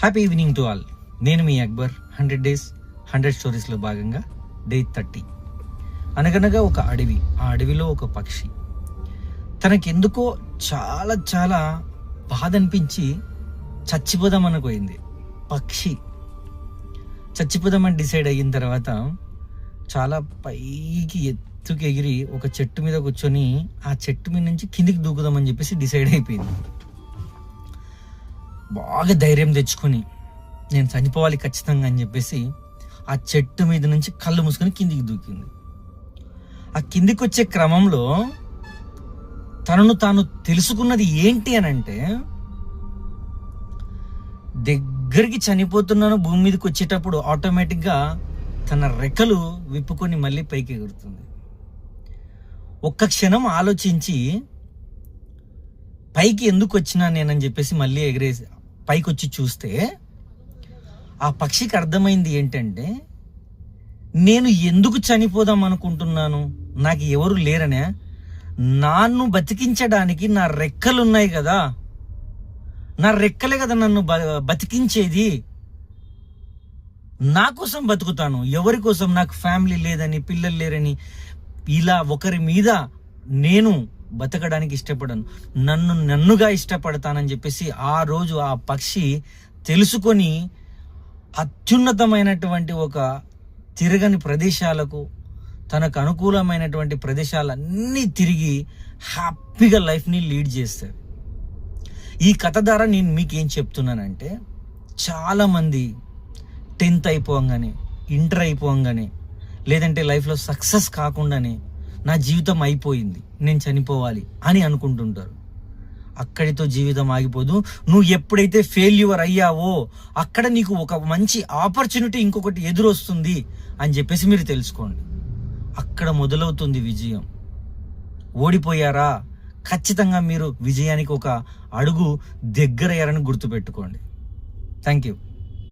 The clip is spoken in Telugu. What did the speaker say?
Happy evening to all. నేను మీ అక్బర్. 100 days 100 స్టోరీస్లో భాగంగా డే 30. అనగనగా ఒక అడవి. ఆ అడవిలో ఒక పక్షి. తనకెందుకో చాలా చాలా బాధ అనిపించి చచ్చిపోదామని పోయింది. పక్షి చచ్చిపోదామని డిసైడ్ అయిన తర్వాత చాలా పైకి ఎత్తుకి ఎగిరి ఒక చెట్టు మీద కూర్చొని ఆ చెట్టు మీద నుంచి కిందికి దూకుదామని చెప్పేసి డిసైడ్ అయిపోయింది. బాగా ధైర్యం తెచ్చుకొని నేను చనిపోవాలి ఖచ్చితంగా అని చెప్పేసి ఆ చెట్టు మీద నుంచి కళ్ళు మూసుకొని కిందికి దూకింది. ఆ కిందికి వచ్చే క్రమంలో తనను తాను తెలుసుకున్నది ఏంటి అని అంటే, దగ్గరికి చనిపోతున్నాను భూమి మీదకి వచ్చేటప్పుడు ఆటోమేటిక్గా తన రెక్కలు విప్పుకొని మళ్ళీ పైకి ఎగురుతుంది. ఒక్క క్షణం ఆలోచించి పైకి ఎందుకు వచ్చినా నేనని చెప్పేసి మళ్ళీ ఎగిరేసి పైకి వచ్చి చూస్తే ఆ పక్షికి అర్థమైంది ఏంటంటే, నేను ఎందుకు చనిపోదాం అనుకుంటున్నాను, నాకు ఎవరు లేరనే, నన్ను బతికించడానికి నా రెక్కలు ఉన్నాయి కదా, నా రెక్కలే కదా నన్ను బతికించేది, నా కోసం బతుకుతాను, ఎవరి కోసం, నాకు ఫ్యామిలీ లేదని, పిల్లలు లేరని, ఇలా ఒకరి మీద నేను బతకడానికి ఇష్టపడను, నన్నుగా ఇష్టపడతానని చెప్పేసి ఆ రోజు ఆ పక్షి తెలుసుకొని అత్యున్నతమైనటువంటి ఒక తిరగని ప్రదేశాలకు, తనకు అనుకూలమైనటువంటి ప్రదేశాలన్నీ తిరిగి హ్యాపీగా లైఫ్ని లీడ్ చేస్తుంది. ఈ కథ ద్వారా నేను మీకు ఏం చెప్తున్నానంటే, చాలామంది 10th అయిపోగానే, ఇంటర్ అయిపోగానే, లేదంటే లైఫ్లో సక్సెస్ కాకుండానే నా జీవితం అయిపోయింది, నేను చనిపోవాలి అని అనుకుంటుంటారు. అక్కడితో జీవితం ఆగిపోదు. నువ్వు ఎప్పుడైతే ఫెయిల్యూర్ అయ్యావో అక్కడ నీకు ఒక మంచి ఆపర్చునిటీ ఇంకొకటి ఎదురొస్తుంది అని చెప్పేసి మీరు తెలుసుకోండి. అక్కడ మొదలవుతుంది విజయం. ఓడిపోయారా, ఖచ్చితంగా మీరు విజయానికి ఒక అడుగు దగ్గరయ్యారని గుర్తుపెట్టుకోండి. Thank you.